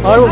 और वो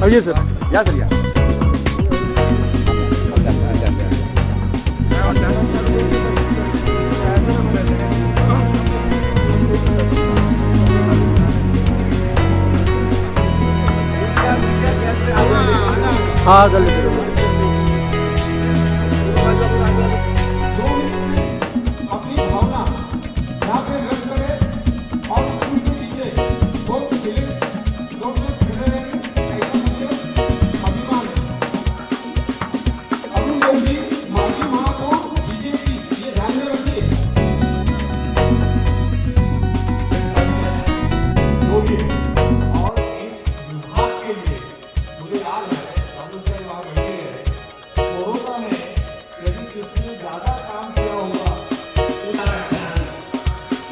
ये सर या सर या हाँ जल्दी करो।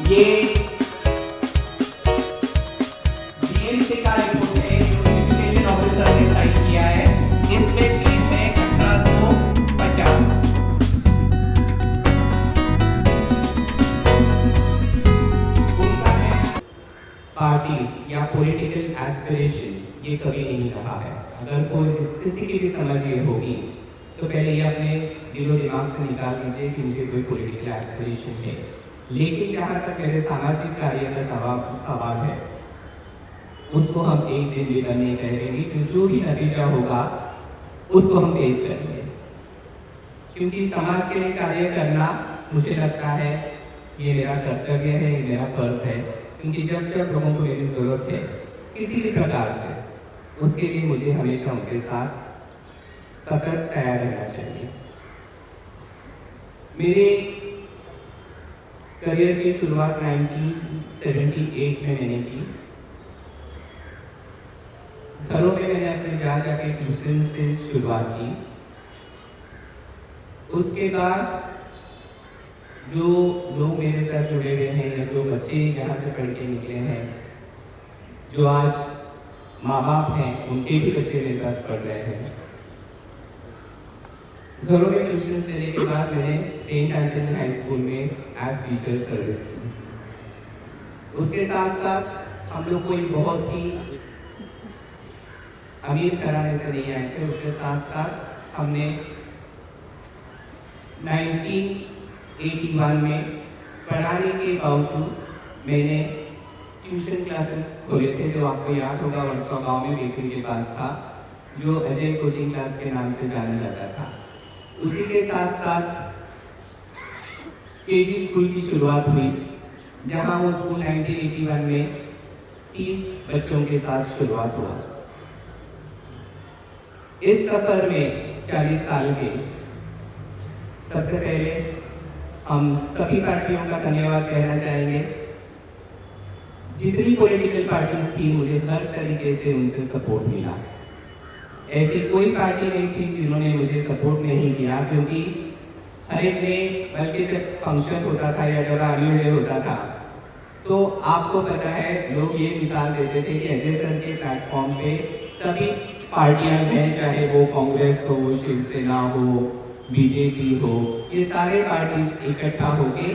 ये डीएमसी का रिपोर्ट है जो एजुकेशन ऑफिसर ने साइन किया है। इसमें फीस है 1850। उनका है पार्टीज या पॉलिटिकल एस्पिरेशन ये कभी नहीं कहा है। अगर कोई किसी की भी समझ ये होगी तो पहले ये अपने दिलो दिमाग से निकाल दीजिए कि मुझे कोई पॉलिटिकल एस्पिरेशन है। लेकिन जहाँ तक मेरे सामाजिक कार्य का सवाल है उसको हम एक दिन भी नहीं करेंगे कि जो भी नतीजा होगा उसको हम फेस करेंगे, क्योंकि समाज के लिए कार्य करना मुझे लगता है ये मेरा कर्तव्य है, ये मेरा फर्ज है। क्योंकि जब जब लोगों को मेरी ज़रूरत है किसी भी प्रकार से, उसके लिए मुझे हमेशा उनके साथ सतत तैयार रहना चाहिए। मेरे करियर की शुरुआत 1978 में मैंने की। घरों में मैंने अपने जाके ट्यूशन से शुरुआत की। उसके बाद जो लोग मेरे साथ जुड़े हुए हैं या जो बच्चे यहाँ से पढ़ के निकले हैं, जो आज माँ बाप हैं, उनके भी बच्चे मेरे पास पढ़ रहे हैं। घरों में ट्यूशन लेने के बाद मैंने सेंट एंथनी हाई स्कूल में एज टीचर सर्विस की। उसके साथ साथ हम लोग कोई बहुत ही अमीर घराने से नहीं आए थे। उसके साथ साथ हमने 1981 में पढ़ाने के बावजूद मैंने ट्यूशन क्लासेस खोले थे, जो आपको याद होगा वर्षा गाँव में बेकरी के पास था, जो अजय कोचिंग क्लास के नाम से जाना जाता था। उसी के साथ साथ केजी स्कूल की शुरुआत हुई, जहां वो स्कूल 1981 में 30 बच्चों के साथ शुरुआत हुआ। इस सफर में 40 साल के सबसे पहले हम सभी पार्टियों का धन्यवाद कहना चाहेंगे। जितनी पॉलिटिकल पार्टीज थी, मुझे हर तरीके से उनसे सपोर्ट मिला। ऐसी कोई पार्टी नहीं थी जिन्होंने मुझे सपोर्ट नहीं किया, क्योंकि हर एक ने, बल्कि जब फंक्शन होता था या जब एनुअल डे होता था तो आपको पता है लोग ये मिसाल देते थे कि अजय सर के प्लेटफॉर्म पे सभी पार्टियां हैं, चाहे वो कांग्रेस हो, शिवसेना हो, बीजेपी हो, ये सारे पार्टीज इकट्ठा होके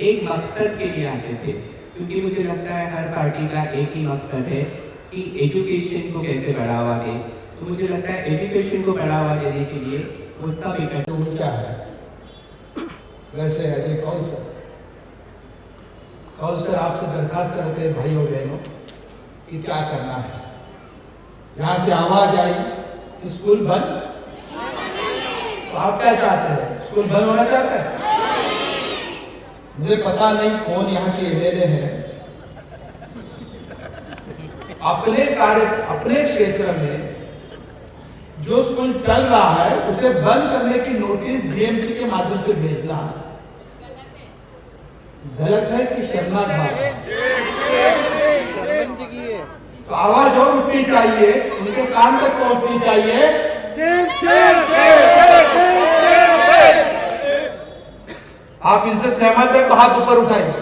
एक मकसद के लिए आते थे। क्योंकि मुझे लगता है हर पार्टी का एक ही मकसद है कि एजुकेशन को कैसे बढ़ावा दें। तो मुझे लगता है एजुकेशन को बढ़ावा देने के लिए वो सब इकट्ठा ऊंचा है। वैसे अजय कौन सा काउंसलर आपसे दरखास्त करते हैं भाई और बहनों कि क्या करना है। यहाँ से आवाज आई कि स्कूल बंद, तो आप क्या चाहते हैं? स्कूल बंद होना चाहते हैं? मुझे पता नहीं कौन यहाँ के एमएलए हैं, अपने क्षेत्र में जो स्कूल चल रहा है उसे बंद करने की नोटिस बीएमसी के माध्यम से भेजना गलत है कि शर्मनाक बात है? तो आवाज और उठनी चाहिए, उनके कान तक पहुंचनी चाहिए। आप इनसे सहमत है तो हाथ ऊपर उठाइए।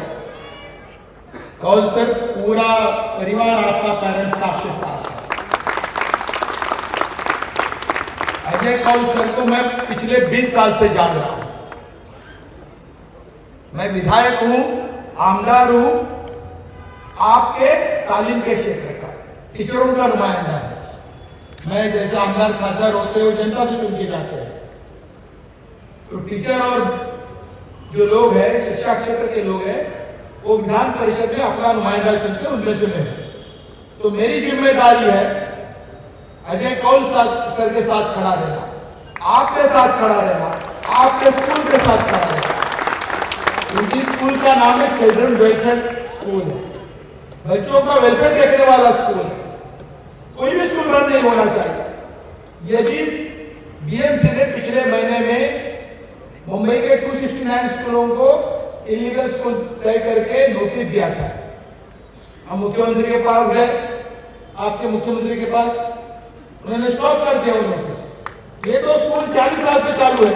काउंसलर पूरा परिवार आपका, पेरेंट्स आपके साथ है। अजय काउंसलर को मैं पिछले 20 साल से जान रहा हूं। मैं विधायक हूं, आमदार हूं, आपके तालीम के क्षेत्र का, टीचरों का नुमाइंदा है। मैं जैसे आमदार खासदार होते हुए जनता से चुन के जाते हैं, तो टीचर और जो लोग हैं, शिक्षा क्षेत्र के लोग हैं, वो विधान परिषद में अपना नुमाइंदा चुनते हैं, उनमें से मैं। तो मेरी जिम्मेदारी है अजय कौल सर के साथ खड़ा रहना, आपके साथ खड़ा रहना, आपके स्कूल के साथ खड़ा रहना। उनकी स्कूल का नाम है चिल्ड्रन वेलफेयर स्कूल है, बच्चों का वेलफेयर देखने वाला स्कूल है। कोई भी स्कूल बंद नहीं होना चाहिए। यदि बीएमसी ने पिछले महीने में मुंबई के 269 स्कूलों को इलीगल स्कूल तय करके नोटिस दिया था, हम मुख्यमंत्री के पास गए, आपके मुख्यमंत्री के पास, उन्होंने स्टॉप कर दिया वो नोटिस। ये तो स्कूल 40 साल से चालू है।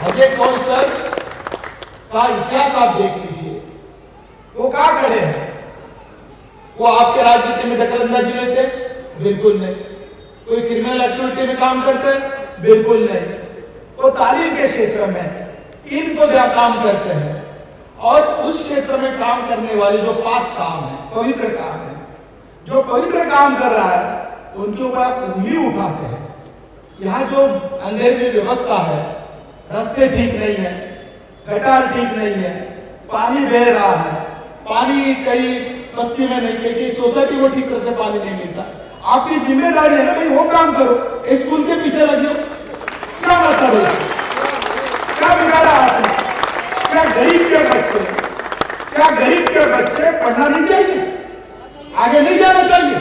अजय कौल सर का इतिहास आप देख लीजिए, वो क्या करे हैं? वो आपके राजनीति में दखलंदाजी लेते? बिल्कुल नहीं। कोई क्रिमिनल एक्टिविटी में काम करते? बिल्कुल नहीं। वो तालीम के क्षेत्र में इनको काम करते हैं, और उस क्षेत्र में काम करने वाले जो पाक काम है, पवित्र काम है, जो पवित्र काम कर रहा है, उनके ऊपर आप उंगली उठाते हैं। यहाँ जो अंधेरे में व्यवस्था है, रास्ते ठीक नहीं है, गटार ठीक नहीं है, पानी बह रहा है, पानी कई बस्ती में नहीं, कई सोसाइटी को ठीक तरह से पानी नहीं मिलता। आपकी जिम्मेदारी है ना भाई, वो काम करो, स्कूल के पीछे लगे। क्या मतलब है? क्या बिगाड़ा आपने? क्या गरीब के बच्चे पढ़ना नहीं चाहिए? आगे नहीं जाना चाहिए?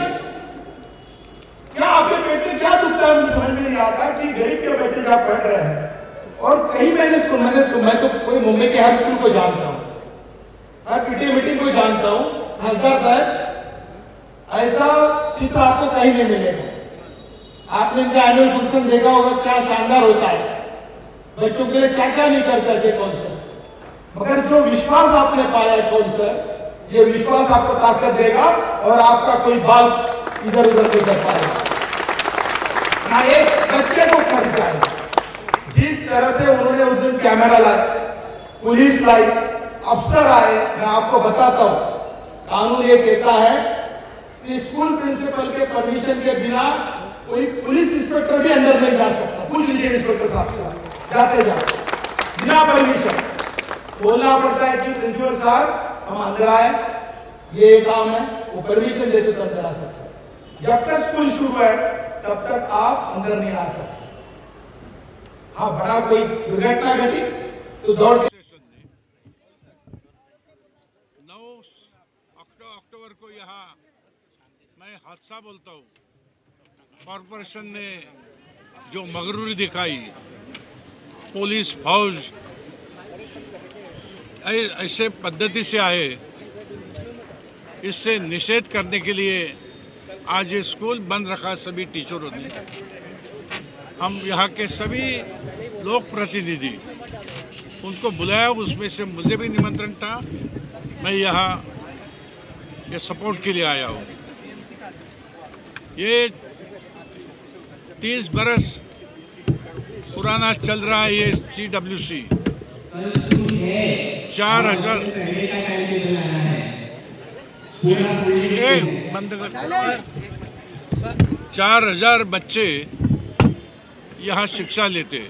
क्या आपके पेट में क्या दुखता है? मुझे समझ में नहीं आता कि गरीब के बच्चे जहां पढ़ रहे हैं, और कई मैंने स्कूल, मैं तो कोई मुंबई के हर स्कूल को जानता हूं, हर पीटीए मीटिंग को जानता हूं। हलदार साहब, ऐसा चित्र आपको कहीं नहीं मिलेगा। आपने इनका एनुअल फंक्शन देखा होगा, क्या शानदार होता है, बच्चों के लिए क्या क्या नहीं करता थे कौन सा। मगर जो विश्वास आपने पाया कौन सा, ये विश्वास आपको ताकत देगा, और आपका कोई बाल इधर उधर नहीं कर पाएगा, ना एक बच्चे को कर जाएगा। जिस तरह से उन्होंने उस दिन कैमरा लाया, पुलिस लाई, अफसर आए, मैं आपको बताता हूं, कानून ये कहता है कि स्कूल प्रिंसिपल के परमिशन के बिना कोई पुलिस इंस्पेक्टर भी अंदर नहीं जा सकता। पूछ लीजिए इंस्पेक्टर साहब, जाते बिना परमिशन बोलना पड़ता है कि प्रिंसिपल साहब हम अंदर आए, ये काम है, वो परमिशन देते तो अंदर आ सकते हैं। जब तक स्कूल शुरू है तब तक आप अंदर नहीं आ सकते। हाँ, बड़ा कोई दुर्घटना घटी तो दौड़ के 9 अक्टूबर को यहाँ मैं हादसा बोलता हूँ, कॉरपोरेशन ने जो मगरूरी दिखाई, पुलिस फौज ऐसे पद्धति से आए, इससे निषेध करने के लिए आज ये स्कूल बंद रखा सभी टीचरों ने। हम यहाँ के सभी लोक प्रतिनिधि उनको बुलाया, उसमें से मुझे भी निमंत्रण था, मैं यहाँ ये सपोर्ट के लिए आया हूँ। ये 30 बरस पुराना चल रहा है ये CWC, 4,000 बच्चे यहाँ शिक्षा लेते,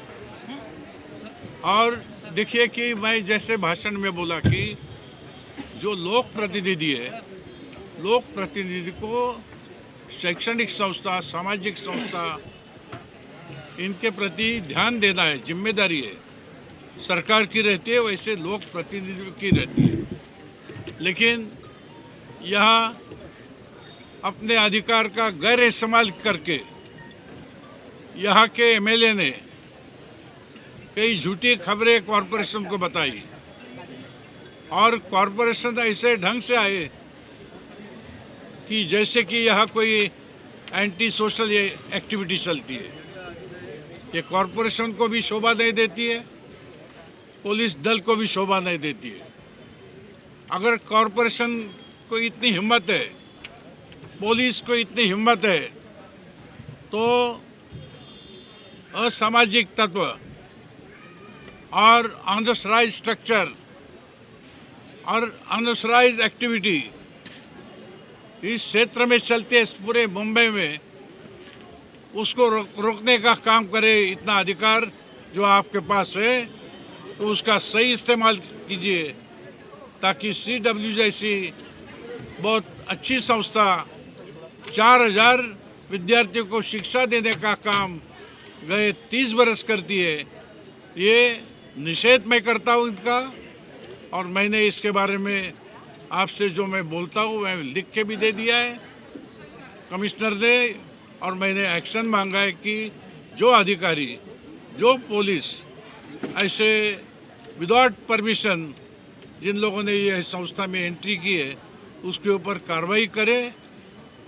और देखिए कि मैं जैसे भाषण में बोला कि जो लोक प्रतिनिधि है, लोक प्रतिनिधि को शैक्षणिक संस्था, सामाजिक संस्था, इनके प्रति ध्यान देना है, जिम्मेदारी है, सरकार की रहती है, वैसे लोक प्रतिनिधियों की रहती है। लेकिन यहाँ अपने अधिकार का गैर इस्तेमाल करके यहाँ के एमएलए ने कई झूठी खबरें कॉरपोरेशन को बताई और कॉरपोरेशन ऐसे ढंग से आए कि जैसे कि यहाँ कोई एंटी सोशल एक्टिविटी चलती है। ये कॉरपोरेशन को भी शोभा नहीं देती है, पुलिस दल को भी शोभा नहीं देती है। अगर कॉरपोरेशन को इतनी हिम्मत है, पुलिस को इतनी हिम्मत है, तो असामाजिक तत्व और अनऑथराइज्ड स्ट्रक्चर और अनऑथराइज्ड एक्टिविटी इस क्षेत्र में चलते पूरे मुंबई में, उसको रोकने का काम करे। इतना अधिकार जो आपके पास है तो उसका सही इस्तेमाल कीजिए, ताकि CW जैसी बहुत अच्छी संस्था 4000 विद्यार्थियों को शिक्षा देने का काम गए 30 बरस करती है। ये निषेध मैं करता हूँ इनका, और मैंने इसके बारे में आपसे जो मैं बोलता हूँ मैं लिख के भी दे दिया है कमिश्नर ने, और मैंने एक्शन मांगा है कि जो अधिकारी, जो पुलिस ऐसे विदाउट परमिशन जिन लोगों ने ये संस्था में एंट्री की है उसके ऊपर कार्रवाई करे।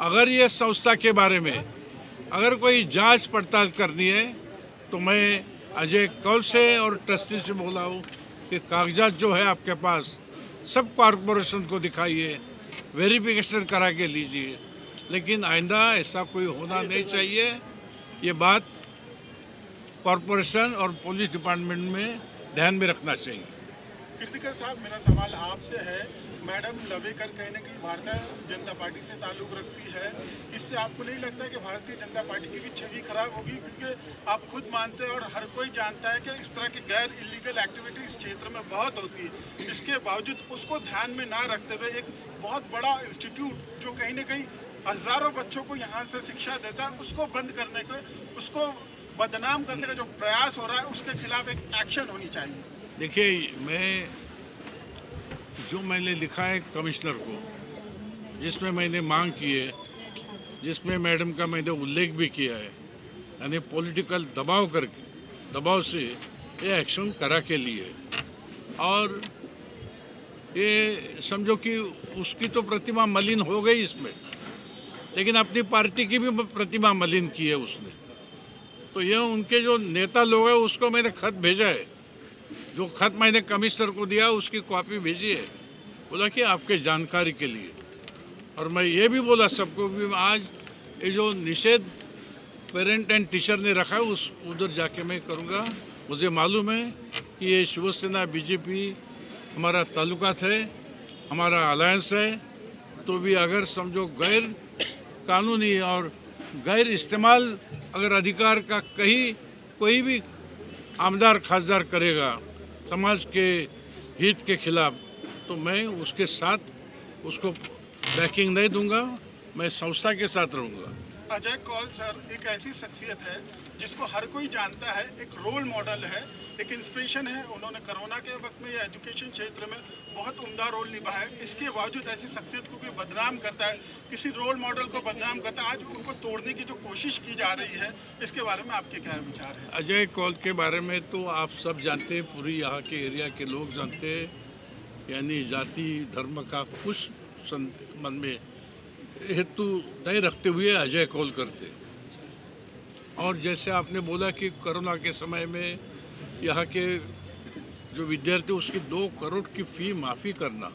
अगर ये संस्था के बारे में अगर कोई जांच पड़ताल करनी है तो मैं अजय कौल से और ट्रस्टी से बोला हूँ कि कागजात जो है आपके पास सब कॉरपोरेशन को दिखाइए, वेरिफिकेशन करा के लीजिए। लेकिन आइंदा ऐसा कोई होना नहीं चाहिए। ये बात कॉरपोरेशन और पुलिस डिपार्टमेंट में ध्यान में रखना चाहिए। कीर्तिकर साहब, मेरा सवाल आपसे है। मैडम लवेकर कहीं ना कहीं भारतीय जनता पार्टी से ताल्लुक़ रखती है, इससे आपको नहीं लगता है कि भारतीय जनता पार्टी की भी छवि खराब होगी? क्योंकि आप खुद मानते हैं और हर कोई जानता है कि इस तरह की गैर इलीगल एक्टिविटी इस क्षेत्र में बहुत होती है। इसके बावजूद उसको ध्यान में ना रखते हुए एक बहुत बड़ा इंस्टीट्यूट जो कहीं ना कहीं हज़ारों बच्चों को यहाँ से शिक्षा देता है, उसको बंद करने के, उसको बदनाम करने का जो प्रयास हो रहा है, उसके खिलाफ एक एक्शन होनी चाहिए। देखिए, मैंने लिखा है कमिश्नर को, जिसमें मैंने मांग की है, जिसमें मैडम का मैंने उल्लेख भी किया है, यानी पॉलिटिकल दबाव से ये एक्शन करा के लिए। और ये समझो कि उसकी तो प्रतिमा मलिन हो गई इसमें, लेकिन अपनी पार्टी की भी प्रतिमा मलिन की है उसने। तो ये उनके जो नेता लोग हैं उसको मैंने खत भेजा है, जो खत मैंने कमिश्नर को दिया उसकी कॉपी भेजी है, बोला कि आपके जानकारी के लिए। और मैं ये भी बोला सबको भी आज ये जो निषेध पेरेंट एंड टीचर ने रखा है उधर जाके मैं करूँगा। मुझे मालूम है कि ये शिवसेना बीजेपी हमारा ताल्लुकात है, हमारा अलायंस है, तो भी अगर समझो गैर कानूनी और गैर इस्तेमाल अगर अधिकार का कहीं कोई भी आमदार खासदार करेगा समाज के हित के खिलाफ, तो मैं उसके साथ उसको बैकिंग नहीं दूंगा, मैं संस्था के साथ रहूंगा। अजय कौल सर एक ऐसी शख्सियत है जिसको हर कोई जानता है, एक रोल मॉडल है, एक इंस्पिरेशन है। उन्होंने कोरोना के वक्त में या एजुकेशन क्षेत्र में बहुत उम्दा रोल निभाया है। इसके बावजूद ऐसी शख्सियत को कोई बदनाम करता है, किसी रोल मॉडल को बदनाम करता है, आज उनको तोड़ने की जो कोशिश की जा रही है, इसके बारे में आपके क्या विचार है? अजय कौल के बारे में तो आप सब जानते हैं, पूरी यहाँ के एरिया के लोग जानते हैं, यानी जाति धर्म का कुछ मन में हेतु नहीं रखते हुए अजय कौल करते। और जैसे आपने बोला कि कोरोना के समय में यहाँ के जो विद्यार्थी उसकी 2 करोड़ की फ़ी माफ़ी करना,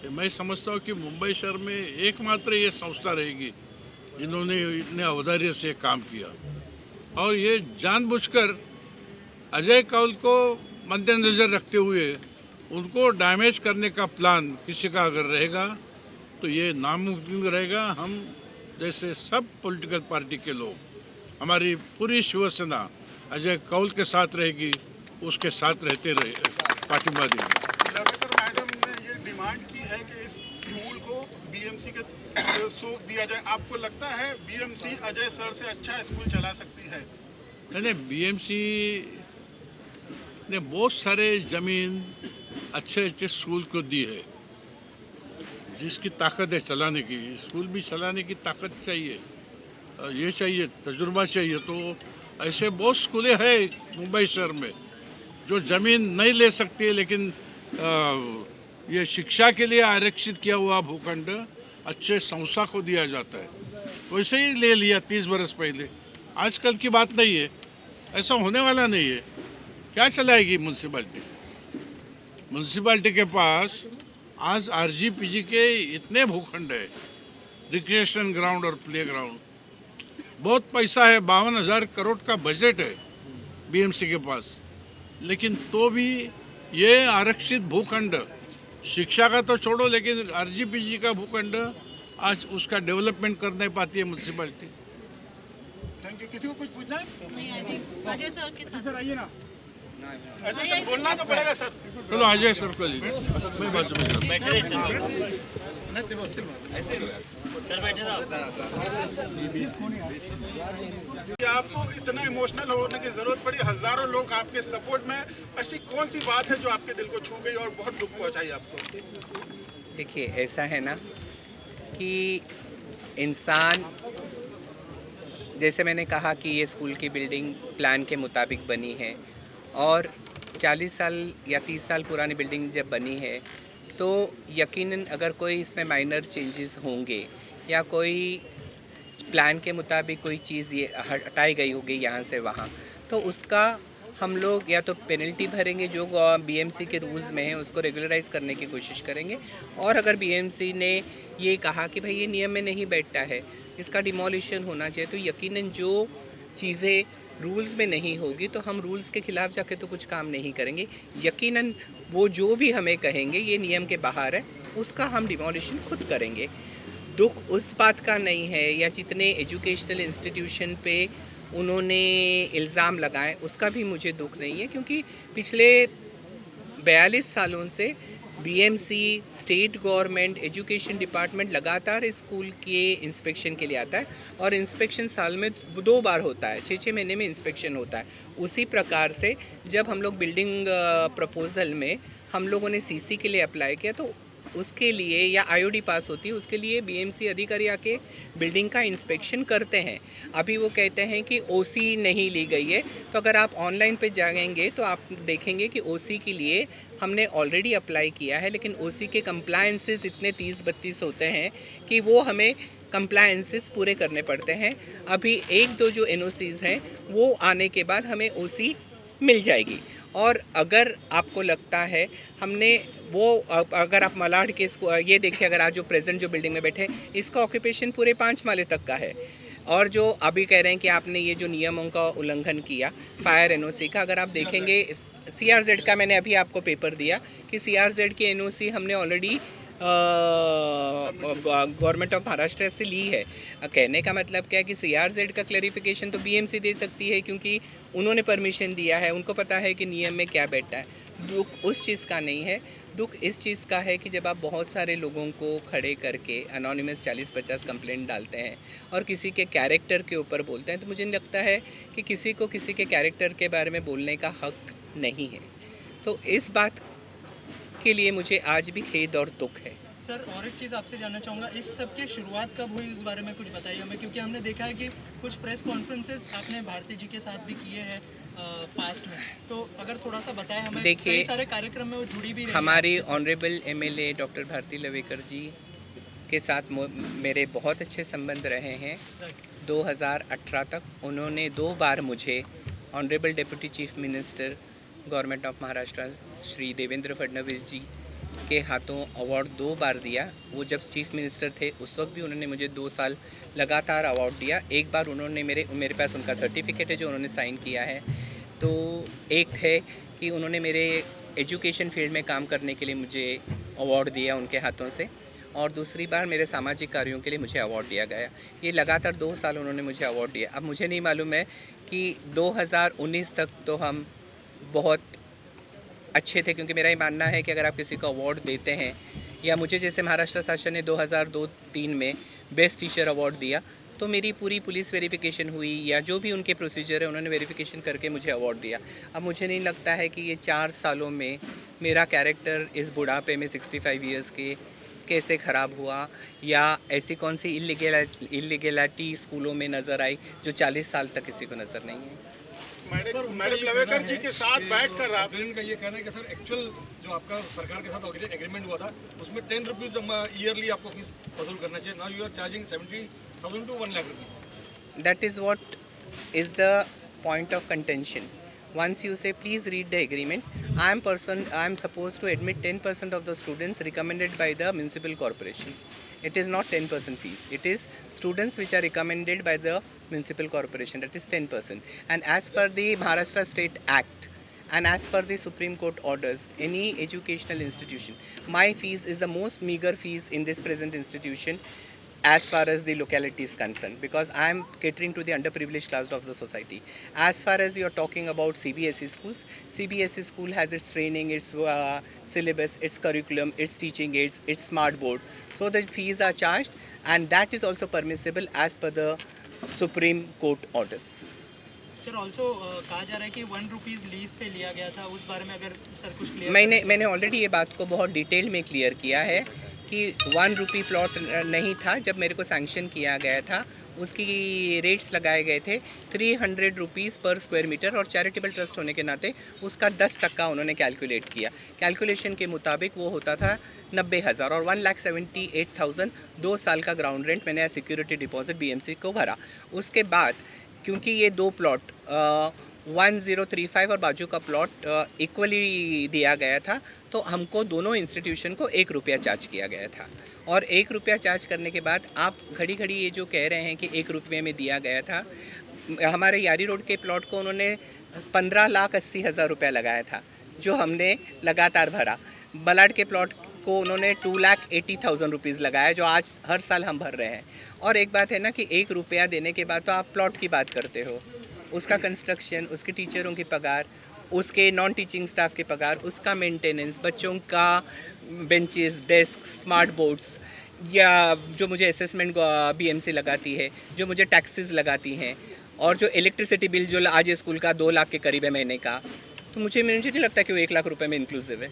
तो मैं समझता हूँ कि मुंबई शहर में एकमात्र ये संस्था रहेगी जिन्होंने इतने औदार्य से काम किया। और ये जानबूझकर अजय कौल को मद्देनज़र रखते हुए उनको डैमेज करने का प्लान किसी का अगर रहेगा तो ये नामुमकिन रहेगा। हम जैसे सब पॉलिटिकल पार्टी के लोग, हमारी पूरी शिवसेना अजय कौल के साथ रहेगी उसके साथ रहते रहे पाटिंबा देंगे। लवेकर मैडम ने ये डिमांड की है कि इस स्कूल को बीएमसी के सौंप दिया जाए। आपको लगता है बीएमसी अजय सर से अच्छा स्कूल चला सकती है? नहीं, बीएमसी ने बहुत सारे जमीन अच्छे अच्छे स्कूल को दी है, जिसकी ताकत है चलाने की। स्कूल भी चलाने की ताकत चाहिए, ये चाहिए, तजुर्बा चाहिए। तो ऐसे बहुत स्कूलें हैं मुंबई शहर में जो ज़मीन नहीं ले सकती है, लेकिन ये शिक्षा के लिए आरक्षित किया हुआ भूखंड अच्छे संस्था को दिया जाता है। वैसे ही ले लिया 30 बरस पहले। आजकल की बात नहीं है, ऐसा होने वाला नहीं है। क्या चलाएगी म्यूनसिपाल्टी? म्यूनसिपाल्टी के पास आज आरजीपीजी के इतने भूखंड है, रिक्रिएशन ग्राउंड और प्ले ग्राउंड, बहुत पैसा है, 52,000 करोड़ का बजट है बीएमसी के पास। लेकिन तो भी ये आरक्षित भूखंड, शिक्षा का तो छोड़ो, लेकिन आरजीपीजी का भूखंड आज उसका डेवलपमेंट कर नहीं पाती है म्यूनसिपाल्टी। Thank you. किसी को कुछ पूछना है? अजय सर के साथ अजय सर बोलना तो पड़ेगा सर। चलो अजय सर को लीजिए, मैं बाजू में जाऊँ। आपको इतना इमोशनल होने की जरूरत पड़ी, हजारों लोग आपके सपोर्ट में, ऐसी कौन सी बात है जो आपके दिल को छू गई और बहुत दुख पहुंचाई आपको? देखिए, ऐसा है ना कि इंसान, जैसे मैंने कहा कि ये स्कूल की बिल्डिंग प्लान के मुताबिक बनी है और 40 साल या 30 साल पुरानी बिल्डिंग जब बनी है तो यकीनन अगर कोई इसमें माइनर चेंजेस होंगे या कोई प्लान के मुताबिक कोई चीज़ ये हटाई गई होगी यहाँ से वहाँ, तो उसका हम लोग या तो पेनल्टी भरेंगे जो बीएमसी के रूल्स में है, उसको रेगुलराइज करने की कोशिश करेंगे। और अगर बीएमसी ने ये कहा कि भाई ये नियम में नहीं बैठता है, इसका डिमोलिशन होना चाहिए, तो यकीनन जो चीज़ें रूल्स में नहीं होगी तो हम रूल्स के ख़िलाफ़ जाके तो कुछ काम नहीं करेंगे। यकीनन वो जो भी हमें कहेंगे ये नियम के बाहर है, उसका हम डिमोलिशन खुद करेंगे। दुख उस बात का नहीं है, या जितने एजुकेशनल इंस्टीट्यूशन पे उन्होंने इल्ज़ाम लगाए उसका भी मुझे दुख नहीं है, क्योंकि पिछले 42 सालों से BMC, state government, education department लगातार स्कूल के इंस्पेक्शन के लिए आता है और इंस्पेक्शन साल में 2 बार होता है, 6-6 महीने में इंस्पेक्शन होता है। उसी प्रकार से जब हम लोग बिल्डिंग प्रपोजल में हम लोगों ने सीसी के लिए अप्लाई किया तो उसके लिए, या आईओडी पास होती है उसके लिए बीएमसी अधिकारी आके बिल्डिंग का इंस्पेक्शन करते हैं। अभी वो कहते हैं कि ओसी नहीं ली गई है, तो अगर आप ऑनलाइन पे जाएंगे तो आप देखेंगे कि ओसी के लिए हमने ऑलरेडी अप्लाई किया है, लेकिन ओसी के कंप्लायंसेस इतने 30-32 होते हैं कि वो हमें कंप्लायंसेस पूरे करने पड़ते हैं। अभी 1-2 जो एनओसीज़ हैं वो आने के बाद हमें ओसी मिल जाएगी। और अगर आपको लगता है हमने वो, अगर आप मलाड के इसको ये देखिए, अगर आज जो प्रेजेंट जो बिल्डिंग में बैठे इसका ऑक्यूपेशन पूरे 5 माले तक का है, और जो अभी कह रहे हैं कि आपने ये जो नियमों का उल्लंघन किया फायर एनओसी का, अगर आप देखेंगे सीआरजेड का, मैंने अभी आपको पेपर दिया कि सीआरजेड की एनओसी हमने ऑलरेडी गवर्नमेंट ऑफ महाराष्ट्र से ली है। कहने का मतलब क्या है कि सीआरजेड का क्लैरिफिकेशन तो बीएमसी दे सकती है, क्योंकि उन्होंने परमिशन दिया है, उनको पता है कि नियम में क्या बैठा है। दुख उस चीज़ का नहीं है, दुख इस चीज़ का है कि जब आप बहुत सारे लोगों को खड़े करके अनोनिमस 40-50 कंप्लेंट डालते हैं और किसी के कैरेक्टर के ऊपर बोलते हैं, तो मुझे लगता है कि किसी को किसी के कैरेक्टर के बारे में बोलने का हक नहीं है। तो इस बात के लिए मुझे आज भी खेद और दुख है। सर, और एक चीज़ आपसे जानना चाहूँगा, इस सब की शुरुआत कब हुई उस बारे में कुछ बताइए हमें, क्योंकि हमने देखा है कि कुछ प्रेस कॉन्फ्रेंसेस आपने भारती जी के साथ भी किए हैं पास्ट में, तो अगर थोड़ा सा बताएं हमें। देखिए, कई सारे कार्यक्रम में वो जुड़ी भी रही हमारी honourable MLA doctor Bharati Lavekar ji के साथ मेरे बहुत अच्छे संबंध रहे हैं। 2018 तक उन्होंने 2 बार मुझे honourable deputy chief minister government of Maharashtra Shri Devendra Fadnavis ji के हाथों अवार्ड 2 बार दिया। वो जब चीफ मिनिस्टर थे उस वक्त भी उन्होंने मुझे 2 साल लगातार अवार्ड दिया। एक बार उन्होंने मेरे पास उनका सर्टिफिकेट है जो उन्होंने साइन किया है। तो एक है कि उन्होंने मेरे एजुकेशन फील्ड में काम करने के लिए मुझे अवार्ड दिया उनके हाथों से, और दूसरी बार मेरे सामाजिक कार्यों के लिए मुझे अवार्ड दिया गया। ये लगातार 2 साल उन्होंने मुझे अवार्ड दिया। अब मुझे नहीं मालूम है कि 2019 तक तो हम बहुत अच्छे थे, क्योंकि मेरा ये मानना है कि अगर आप किसी को अवार्ड देते हैं, या मुझे जैसे महाराष्ट्र शासन ने 2002-3 में बेस्ट टीचर अवार्ड दिया, तो मेरी पूरी पुलिस वेरिफिकेशन हुई या जो भी उनके प्रोसीजर है उन्होंने वेरिफिकेशन करके मुझे अवार्ड दिया। अब मुझे नहीं लगता है कि ये 4 सालों में मेरा कैरेक्टर इस बुढ़ापे में 65 इयर्स के कैसे ख़राब हुआ, या ऐसी कौन सी इलीगैलिटी स्कूलों में नज़र आई जो 40 साल तक किसी को नज़र नहीं है। मैडम लवेकर जी के साथ बैठकर आप प्रेसिडेंट का ये कहना है कि सर एक्चुअल जो आपका सरकार के साथ एग्रीमेंट हुआ था उसमें 10 रुपीज़ ईयरली आपको फीस वसूल करना चाहिए। Now you are charging 70,000 to 1 lakh rupees. That is what is the point of contention. Once you say please read the agreement, I am supposed to admit 10% of the students recommended by the municipal corporation. It is not 10% fees. It is students which are recommended by the municipal corporation. That is 10%. And as per the Maharashtra State Act and as per the Supreme Court orders, any educational institution, my fees is the most meager fees in this present institution as far as the locality is concerned, because I am catering to the underprivileged class of the society. As far as you are talking about CBSE schools, CBSE school has its training, its syllabus, its curriculum, its teaching aids, its smart board. So the fees are charged, and that is also permissible as per the Supreme Court orders. Sir also कहा जा रहा है कि 1 rupees lease पे लिया गया था, उस बारे में अगर सर कुछ क्लियर। मैंने ऑलरेडी ये बात को बहुत डिटेल में क्लियर किया है कि 1 रुपी प्लॉट नहीं था। जब मेरे को सैंक्शन किया गया था उसकी रेट्स लगाए गए थे 300 रुपीज़ पर स्क्वायर मीटर, और चैरिटेबल ट्रस्ट होने के नाते उसका 10% उन्होंने कैलकुलेट किया। कैलकुलेशन के मुताबिक वो होता था 90,000, और 1,78,000 2 साल का ग्राउंड रेंट मैंने एज सिक्योरिटी डिपॉजिट BMC को भरा। उसके बाद क्योंकि ये 2 प्लॉट 1035 और बाजू का प्लॉट इक्वली दिया गया था, तो हमको दोनों इंस्टीट्यूशन को 1 रुपया चार्ज किया गया था। और 1 रुपया चार्ज करने के बाद आप घड़ी घड़ी ये जो कह रहे हैं कि 1 रुपये में दिया गया था, हमारे यारी रोड के प्लॉट को उन्होंने 15,80,000 रुपया लगाया था, जो हमने लगातार भरा। बलाड के प्लॉट को उन्होंने 2,80,000 रुपीज़ लगाया, जो आज हर साल हम भर रहे हैं। और एक बात है ना कि 1 रुपया देने के बाद तो आप प्लॉट की बात करते हो, उसका कंस्ट्रक्शन, उसके टीचरों की पगार, उसके नॉन टीचिंग स्टाफ के पगार, उसका मेंटेनेंस, बच्चों का बेंचेस, डेस्क, स्मार्ट बोर्ड्स, या जो मुझे असेसमेंट BMC लगाती है, जो मुझे टैक्सेस लगाती हैं, और जो इलेक्ट्रिसिटी बिल जो आज स्कूल का 2 लाख के करीब है महीने का, तो मुझे नहीं लगता कि वो 1 लाख रुपए में इंक्लूसिव है।